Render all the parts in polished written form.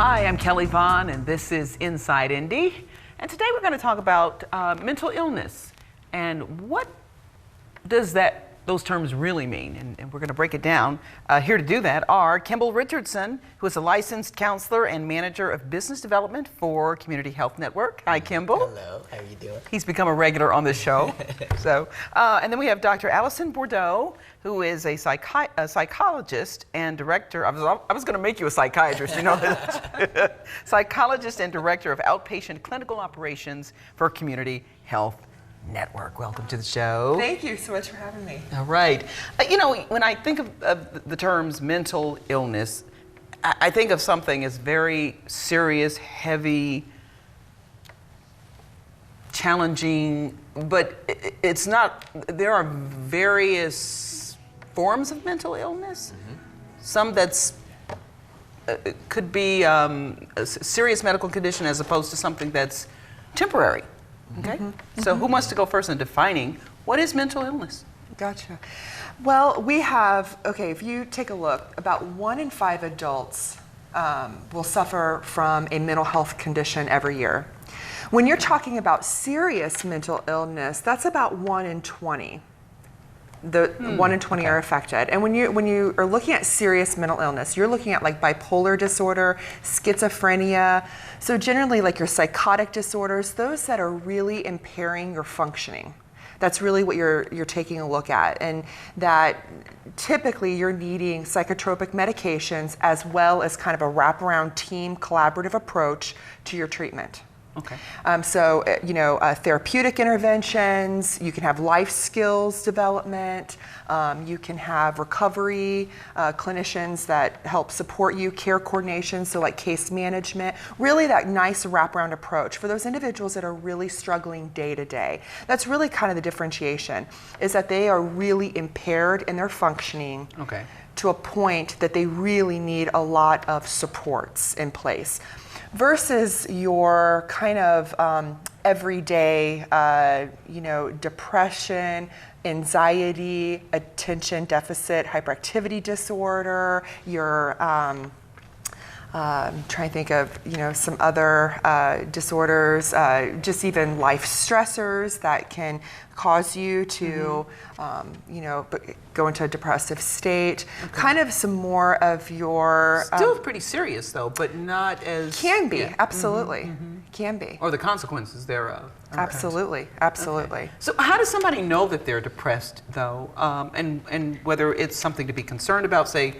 Hi, I'm Kelly Vaughn, and this is Inside Indy. And today we're going to talk about mental illness and what does those terms really mean, and we're going to break it down. Here to do that are Kimball Richardson, who is a licensed counselor and manager of business development for Community Health Network. Hi, Kimball. Hello, how are you doing? He's become a regular on this show. And then we have Dr. Allison Bordeaux, who is a psychologist and director. I was going to make you a psychiatrist, you know that. Psychologist and director of outpatient clinical operations for Community Health Network. Welcome to the show. Thank you so much for having me. All right. When I think of the terms mental illness, I think of something as very serious, heavy, challenging, but it's not. There are various forms of mental illness. Some that's could be a serious medical condition as opposed to something that's temporary. Okay? So who wants to go first in defining what is mental illness? Gotcha. Well, we have, if you take a look, about 1 in 5 adults will suffer from a mental health condition every year. When you're talking about serious mental illness, that's about 1 in 20. 1 in 20 are affected. And when you are looking at serious mental illness, you're looking at like bipolar disorder, schizophrenia. So generally like your psychotic disorders, those that are really impairing your functioning. That's really what you're taking a look at. And that typically you're needing psychotropic medications as well as kind of a wraparound team collaborative approach to your treatment. Okay. Therapeutic interventions, you can have life skills development, you can have recovery clinicians that help support you, care coordination, so like case management, really that nice wraparound approach for those individuals that are really struggling day to day. That's really kind of the differentiation, is that they are really impaired in their functioning. Okay. To a point that they really need a lot of supports in place. Versus your kind of everyday, depression, anxiety, attention deficit, hyperactivity disorder, your, I'm trying to think of, some other disorders, just even life stressors that can cause you to, go into a depressive state. Okay. Kind of some more of your... Still pretty serious, though, but not as... Can be, absolutely. Can be. Or the consequences thereof. Okay. Absolutely. Okay. So how does somebody know that they're depressed, though, and whether it's something to be concerned about, say,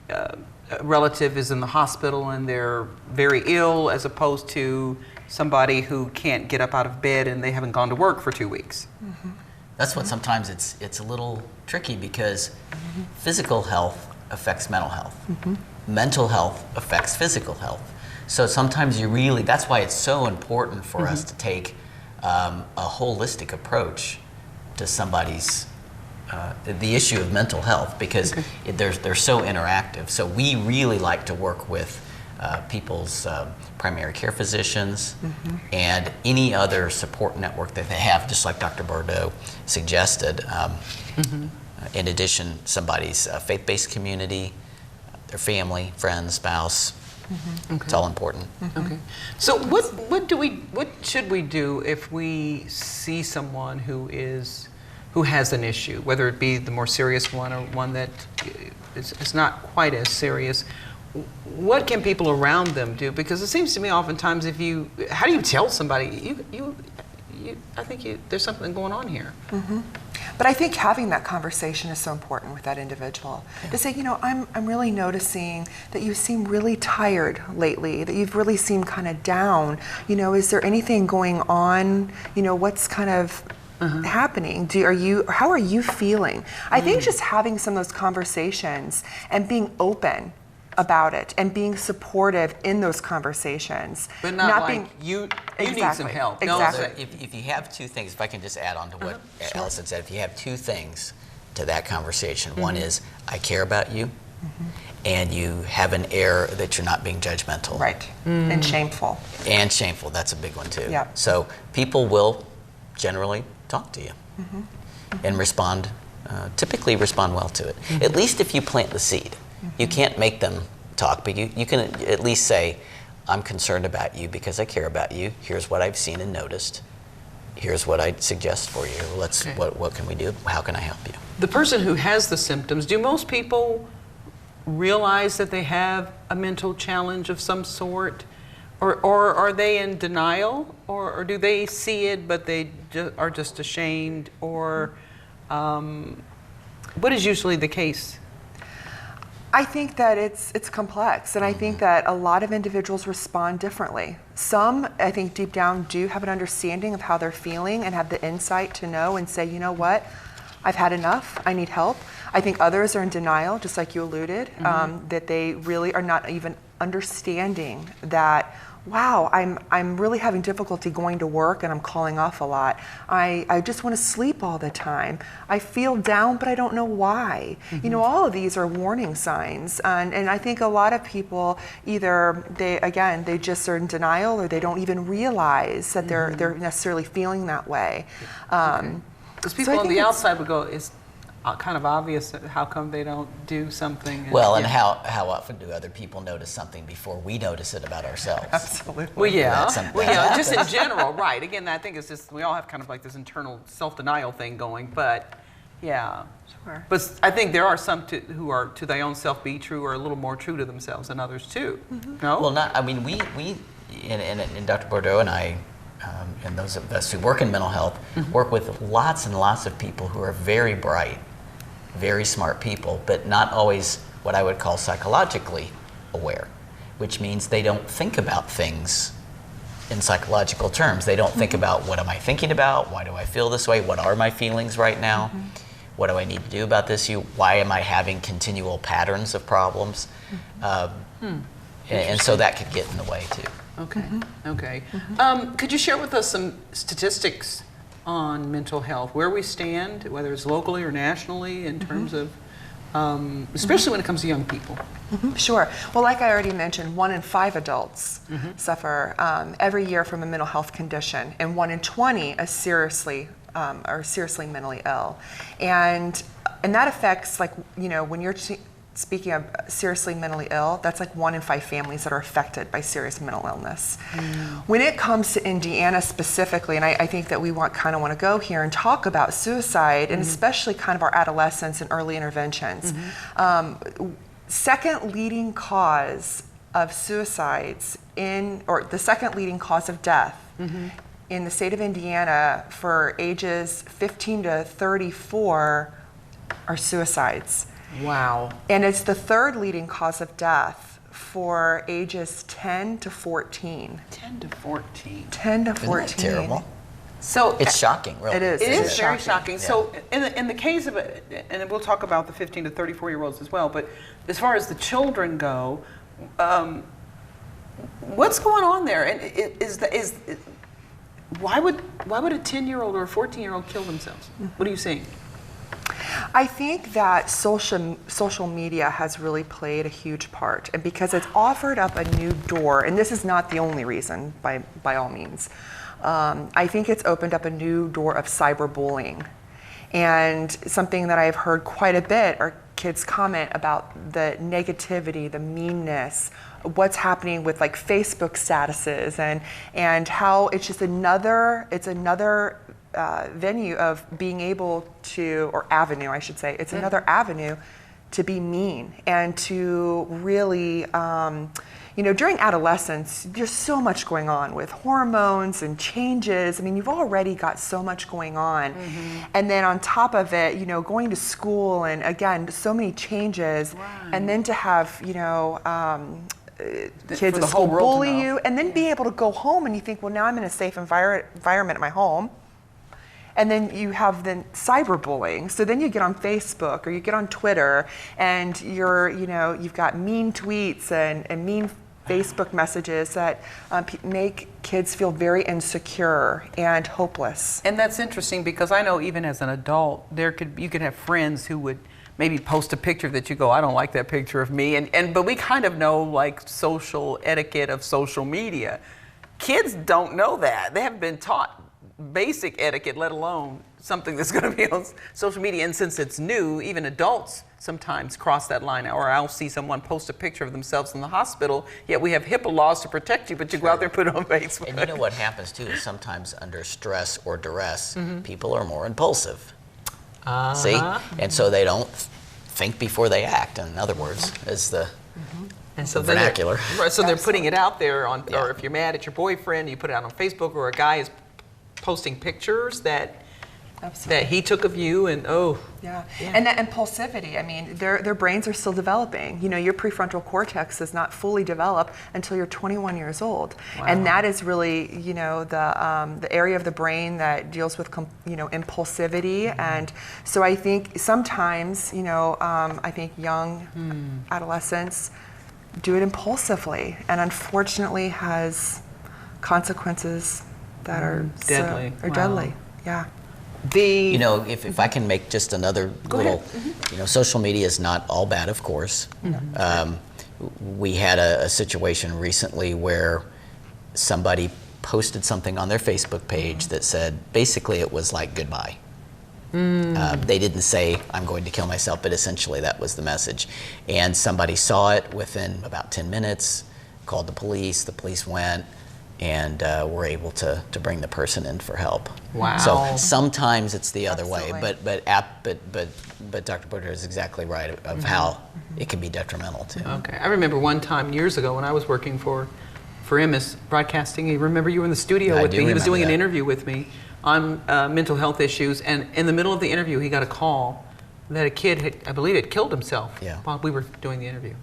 a relative is in the hospital and they're very ill, as opposed to somebody who can't get up out of bed and they haven't gone to work for 2 weeks? That's what sometimes it's a little tricky because physical health affects mental health. Mental health affects physical health. So sometimes that's why it's so important for us to take a holistic approach to somebody's the issue of mental health, because they're so interactive. So we really like to work with people's primary care physicians and any other support network that they have, just like Dr. Bordeaux suggested. In addition, somebody's faith-based community, their family, friends, spouse. It's all important. Okay. So what should we do if we see someone who has an issue, whether it be the more serious one or one that is not quite as serious? What can people around them do? Because it seems to me oftentimes how do you tell somebody, I think there's something going on here. But I think having that conversation is so important with that individual. To say, I'm really noticing that you seem really tired lately, that you've really seemed kind of down. Is there anything going on? What's kind of happening? How are you feeling? I think just having some of those conversations and being open about it and being supportive in those conversations. But not like you need some help. Exactly. No, if you have two things, if I can just add on to what Allison said, if you have two things to that conversation, one is, I care about you, and you have an air that you're not being judgmental. Right, and shameful. And shameful, that's a big one too. Yeah. So people will generally talk to you and typically respond well to it. At least if you plant the seed. You can't make them talk, but you can at least say, I'm concerned about you because I care about you. Here's what I've seen and noticed. Here's what I'd suggest for you. Okay. What can we do? How can I help you? The person who has the symptoms, do most people realize that they have a mental challenge of some sort? Or are they in denial? Or do they see it but they are just ashamed? Or what is usually the case? I think that it's complex, and I think that a lot of individuals respond differently. Some, I think deep down, do have an understanding of how they're feeling and have the insight to know and say, you know what, I've had enough, I need help. I think others are in denial, just like you alluded, that they really are not even understanding that, wow, I'm really having difficulty going to work and I'm calling off a lot. I just want to sleep all the time. I feel down, but I don't know why. You know, all of these are warning signs. And I think a lot of people either, they just are in denial or they don't even realize that they're necessarily feeling that way. Because people on the outside would go, it's kind of obvious how come they don't do something. Well, and how often do other people notice something before we notice it about ourselves? Absolutely. Well, yeah. Just in happens. general, right. Again, I think it's just, we all have kind of like this internal self-denial thing going, but yeah. Sure. But I think there are some who are, to their own self be true, or a little more true to themselves than others too. No? Well, I mean, we and Dr. Bordeaux and I, and those of us who work in mental health, work with lots and lots of people who are very bright, very smart people, but not always what I would call psychologically aware, which means they don't think about things in psychological terms. They don't think about, what am I thinking about? Why do I feel this way? What are my feelings right now? What do I need to do about this? Why am I having continual patterns of problems? And so that could get in the way too. Okay. Okay. Could you share with us some statistics on mental health, where we stand, whether it's locally or nationally, in terms of, especially when it comes to young people? Sure. Well, like I already mentioned, 1 in 5 adults suffer every year from a mental health condition, and 1 in 20 are seriously mentally ill, and that affects, like, you know, when you're speaking of seriously mentally ill, that's like 1 in 5 families that are affected by serious mental illness. When it comes to Indiana specifically, and I think that we kind of want to go here and talk about suicide, and especially kind of our adolescents and early interventions. Second leading cause of suicides or the second leading cause of death in the state of Indiana for ages 15 to 34 are suicides. Wow. And it's the third leading cause of death for ages 10 to 14. 10 to 14. 10 to 14. Isn't that terrible? So It's shocking, really. It is. it is very shocking. shocking. So in the case of it, and we'll talk about the 15 to 34-year-olds as well, but as far as the children go, what's going on there? And why would a 10-year-old or a 14-year-old kill themselves? What are you seeing? I think that social media has really played a huge part, and because it's offered up a new door, and this is not the only reason by all means, I think it's opened up a new door of cyberbullying. And something that I've heard quite a bit are kids comment about the negativity, the meanness, what's happening with like Facebook statuses, and how it's just another venue of being able to, or avenue, I should say, it's another avenue to be mean and to really, during adolescence, there's so much going on with hormones and changes. I mean, you've already got so much going on. And then on top of it, going to school, and again, so many changes. Right. And then to have, kids at school bully you, and then be able to go home and you think, well, now I'm in a safe environment at my home. And then you have the cyberbullying. So then you get on Facebook or you get on Twitter, and you've got mean tweets and mean Facebook messages that make kids feel very insecure and hopeless. And that's interesting, because I know even as an adult, you could have friends who would maybe post a picture that you go, I don't like that picture of me, but we kind of know like social etiquette of social media. Kids don't know that. They haven't been taught basic etiquette, let alone something that's going to be on social media. And since it's new, even adults sometimes cross that line. Or I'll see someone post a picture of themselves in the hospital, yet we have HIPAA laws to protect you, but you go out there and put it on Facebook. And you know what happens too is sometimes under stress or duress, people are more impulsive. See? And so they don't think before they act, in other words, is the And so vernacular. Right, so they're putting it out there on, Yeah. or if you're mad at your boyfriend, you put it out on Facebook, or a guy is posting pictures that he took of you, and Yeah. And that impulsivity, I mean, their brains are still developing. You know, your prefrontal cortex is not fully developed until you're 21 years old. Wow. And that is really, you know, the area of the brain that deals with, impulsivity. And so I think sometimes, I think young adolescents do it impulsively, and unfortunately has consequences that are deadly. Wow. Deadly, yeah. You know, if I can make just another little, social media is not all bad, of course. We had a situation recently where somebody posted something on their Facebook page that said, basically it was like goodbye. They didn't say, I'm going to kill myself, but essentially that was the message. And somebody saw it within about 10 minutes, called the police went, and were able to bring the person in for help. Wow. So sometimes it's the other way, Absolutely. but Dr. Porter is exactly right of how it can be detrimental too. Okay. I remember one time years ago when I was working for MS Broadcasting. You remember you were in the studio I with do me. He was remember doing an that. interview with me on mental health issues, and in the middle of the interview, he got a call that a kid had, I believe, had killed himself while we were doing the interview.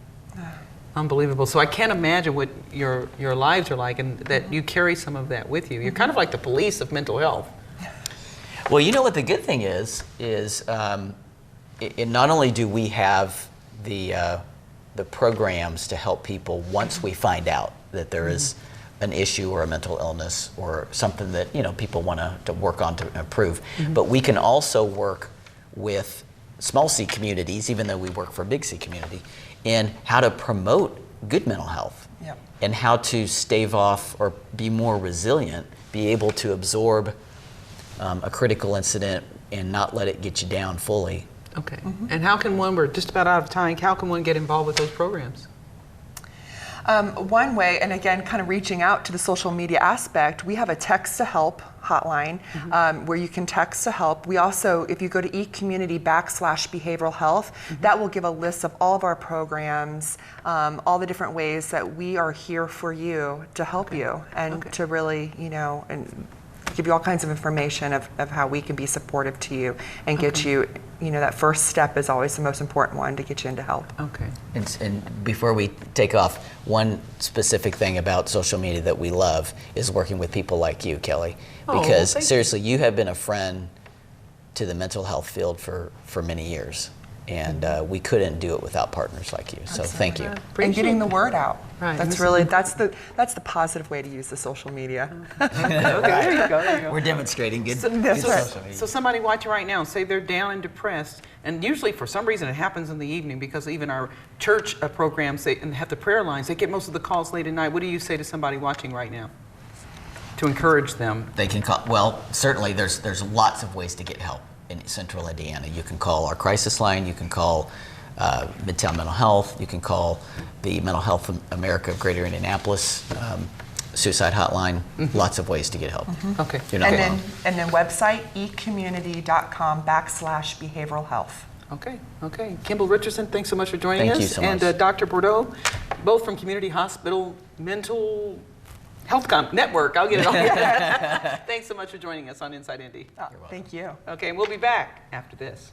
Unbelievable. So I can't imagine what your lives are like, and that you carry some of that with you. You're kind of like the police of mental health. Well, you know what the good thing is not only do we have the programs to help people once we find out that there is an issue or a mental illness or something that people want to work on to improve, but we can also work with small C communities, even though we work for a big C community, in how to promote good mental health and how to stave off or be more resilient, be able to absorb a critical incident and not let it get you down fully. Okay. And how can one, we're just about out of time, how can one get involved with those programs? One way, and again, kind of reaching out to the social media aspect, we have a text to help hotline where you can text to help. We also, if you go to eCommunity/behavioral health, that will give a list of all of our programs, all the different ways that we are here for you to help you and to really, and give you all kinds of information of how we can be supportive to you and get you, that first step is always the most important one to get you into help. Okay. And before we take off, one specific thing about social media that we love is working with people like you, Kelly. Because seriously, you have been a friend to the mental health field for many years. And we couldn't do it without partners like you. So thank you. And getting the word out. Right. That's really, that's the positive way to use the social media. Okay, there you go. We're demonstrating good, That's good right. social media. So somebody watching right now, say they're down and depressed, and usually for some reason it happens in the evening because even our church programs, they and have the prayer lines, they get most of the calls late at night. What do you say to somebody watching right now to encourage them? They can call, well, certainly there's lots of ways to get help in Central Indiana. You can call our crisis line, you can call Midtown Mental Health, you can call the Mental Health America of Greater Indianapolis suicide hotline. Lots of ways to get help. Okay. You're not alone. And then website, ecommunity.com/behavioral health. Okay, okay. Kimball Richardson, thanks so much for joining us. Thank you so much. And Dr. Bordeaux, both from Community Hospital Mental Health Network. I'll get it all. Thanks so much for joining us on Inside Indy. Thank you. Okay, and we'll be back after this.